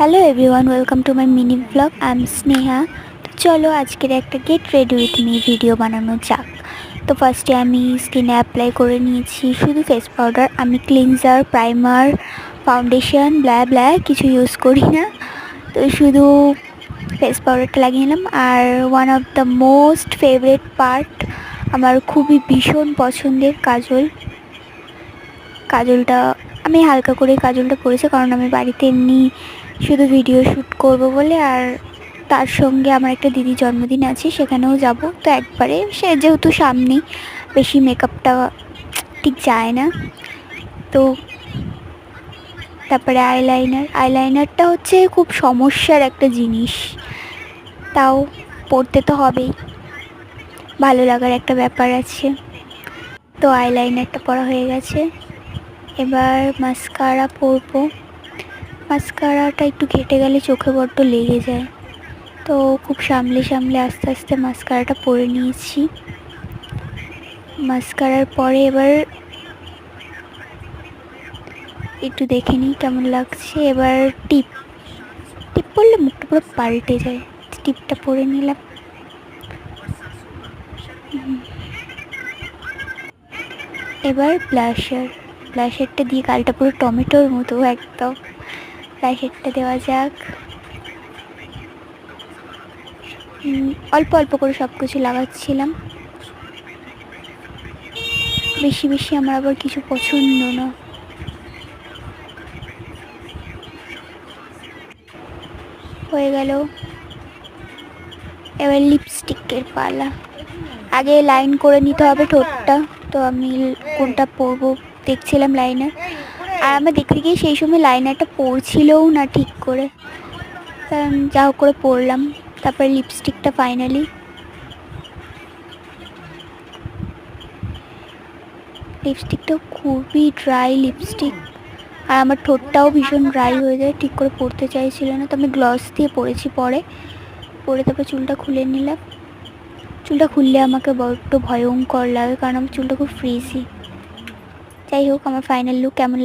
Hello everyone, welcome to my mini blog. I am Sneha. তো চলো আজকের একটা get ready with me video বানানো যাক। তো ফার্স্টে আমি স্কিনে অ্যাপ্লাই করে নিয়েছি শুধু ফেস পাউডার। আমি ক্লিনজার, প্রাইমার, ফাউন্ডেশন ব্লা ব্লা কিছু ইউজ করি না। তো শুধু ফেস পাউডারটা লাগিয়ে নিলাম। আর one of the most favourite part, আমার খুবই ভীষণ পছন্দের কাজলটা আমি হালকা করে কাজলটা পরেছি, কারণ আমি বাড়িতে এমনি শুধু ভিডিও শ্যুট করব বলে। আর তার সঙ্গে আমার একটা দিদির জন্মদিন আছে, সেখানেও যাব। তো একবারে সে যেহেতু সামনেই, বেশি মেকআপটা ঠিক যায় না। তো তারপরে আইলাইনারটা হচ্ছে খুব সমস্যার একটা জিনিস, তাও পড়তে তো হবেই, ভালো লাগার একটা ব্যাপার আছে। তো আইলাইনারটা পরা হয়ে গেছে, এবার মাস্কারা পরবো। মাস্কারাটা একটু ঘেটে গেলে চোখে বড্ড লেগে যায়, তো খুব সামলে সামলে আস্তে আস্তে মাস্কারাটা পরে নিয়েছি। মাস্কারার পরে এবার একটু দেখে নিই কেমন লাগছে। এবার টিপ পরলে মুখটা পুরো পাল্টে যায়। টিপটা পরে নিলাম। এবার ব্লাশারটা দিয়ে গালটা পুরো টমেটোর মতো একদম। ব্লাশারটা দেওয়া যাক। অল্প অল্প করে সব কিছু লাগাচ্ছিলাম, বেশি বেশি আমার আবার কিছু পছন্দ না। হয়ে গেল, এবার লিপস্টিকের পালা। আগে লাইন করে নিতে হবে ঠোঁটটা। তো আমি কোনটা পরবো দেখছিলাম লাইনার, আর আমার দেখতে গিয়ে সেই সময় লাইনারটা পরছিলও না ঠিক করে, যা হোক করে পরলাম। তারপরে লিপস্টিকটা ফাইনালি, লিপস্টিকটাও খুবই ড্রাই লিপস্টিক, আর আমার ঠোঁটটাও ভীষণ ড্রাই হয়ে যায়, ঠিক করে পরতে চাইছিল না। তো আমি গ্লস দিয়ে পরেছি, পরে তারপর চুলটা খুলে নিলাম। চুলটা খুললে আমাকে বড্ড ভয়ঙ্কর লাগে, কারণ আমার চুলটা খুব ফ্রিজি। যাই হোক, আমার ফাইনাল লুক কেমন